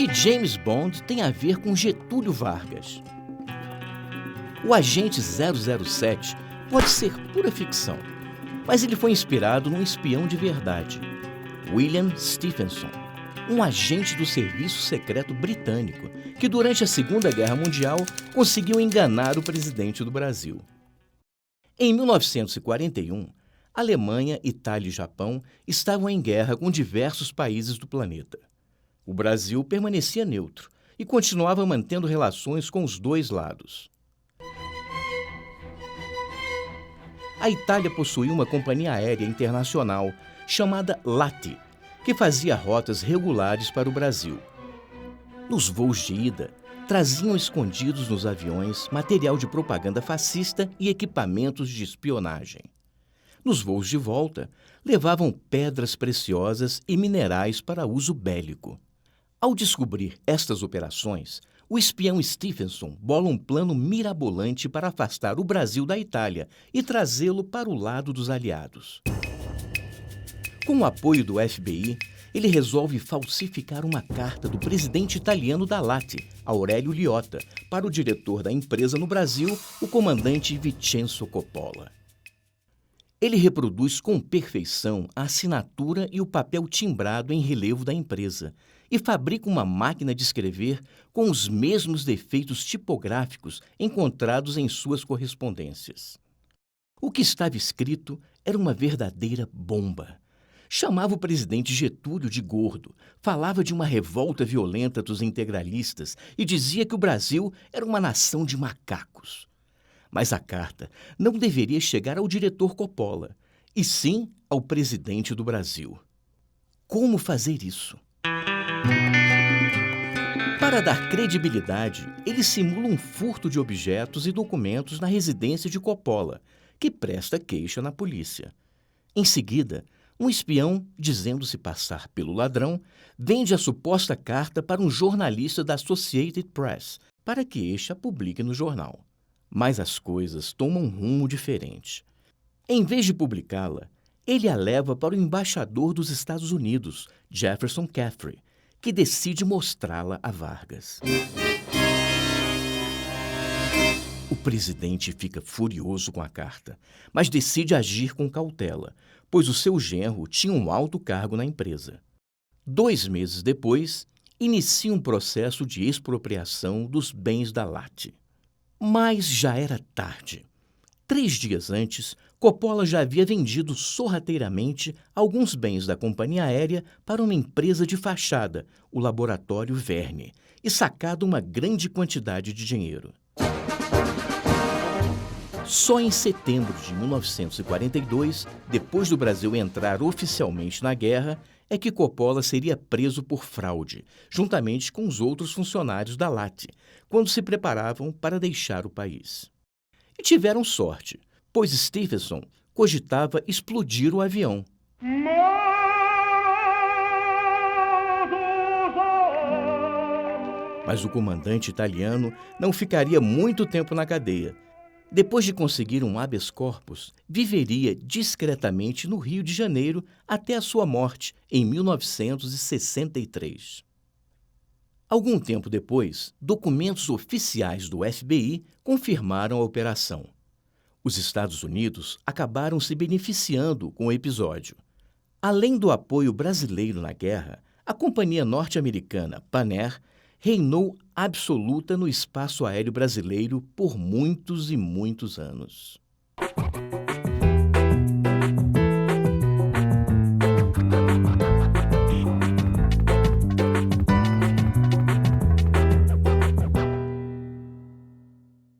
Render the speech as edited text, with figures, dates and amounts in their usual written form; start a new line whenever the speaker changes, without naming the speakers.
que James Bond tem a ver com Getúlio Vargas? O agente 007 pode ser pura ficção, mas ele foi inspirado num espião de verdade, William Stephenson, um agente do Serviço Secreto Britânico que durante a Segunda Guerra Mundial conseguiu enganar o presidente do Brasil. Em 1941, Alemanha, Itália e Japão estavam em guerra com diversos países do planeta. O Brasil permanecia neutro e continuava mantendo relações com os dois lados. A Itália possuía uma companhia aérea internacional chamada LATI, que fazia rotas regulares para o Brasil. Nos voos de ida, traziam escondidos nos aviões material de propaganda fascista e equipamentos de espionagem. Nos voos de volta, levavam pedras preciosas e minerais para uso bélico. Ao descobrir estas operações, o espião Stephenson bola um plano mirabolante para afastar o Brasil da Itália e trazê-lo para o lado dos aliados. Com o apoio do FBI, ele resolve falsificar uma carta do presidente italiano da LATI, Aurelio Liotta, para o diretor da empresa no Brasil, o comandante Vincenzo Coppola. Ele reproduz com perfeição a assinatura e o papel timbrado em relevo da empresa e fabrica uma máquina de escrever com os mesmos defeitos tipográficos encontrados em suas correspondências. O que estava escrito era uma verdadeira bomba. Chamava o presidente Getúlio de gordo, falava de uma revolta violenta dos integralistas e dizia que o Brasil era uma nação de macacos. Mas a carta não deveria chegar ao diretor Coppola, e sim ao presidente do Brasil. Como fazer isso? Para dar credibilidade, ele simula um furto de objetos e documentos na residência de Coppola, que presta queixa na polícia. Em seguida, um espião, dizendo-se passar pelo ladrão, vende a suposta carta para um jornalista da Associated Press, para que este a publique no jornal. Mas as coisas tomam um rumo diferente. Em vez de publicá-la, ele a leva para o embaixador dos Estados Unidos, Jefferson Caffrey, que decide mostrá-la a Vargas. O presidente fica furioso com a carta, mas decide agir com cautela, pois o seu genro tinha um alto cargo na empresa. 2 meses depois, inicia um processo de expropriação dos bens da LATI. Mas já era tarde. 3 dias antes, Coppola já havia vendido sorrateiramente alguns bens da companhia aérea para uma empresa de fachada, o Laboratório Verne, e sacado uma grande quantidade de dinheiro. Só em setembro de 1942, depois do Brasil entrar oficialmente na guerra, é que Coppola seria preso por fraude, juntamente com os outros funcionários da LATI, quando se preparavam para deixar o país. E tiveram sorte, pois Stephenson cogitava explodir o avião. Mas o comandante italiano não ficaria muito tempo na cadeia. Depois de conseguir um habeas corpus, viveria discretamente no Rio de Janeiro até a sua morte, em 1963. Algum tempo depois, documentos oficiais do FBI confirmaram a operação. Os Estados Unidos acabaram se beneficiando com o episódio. Além do apoio brasileiro na guerra, a companhia norte-americana Pan Air reinou absoluta no espaço aéreo brasileiro por muitos e muitos anos.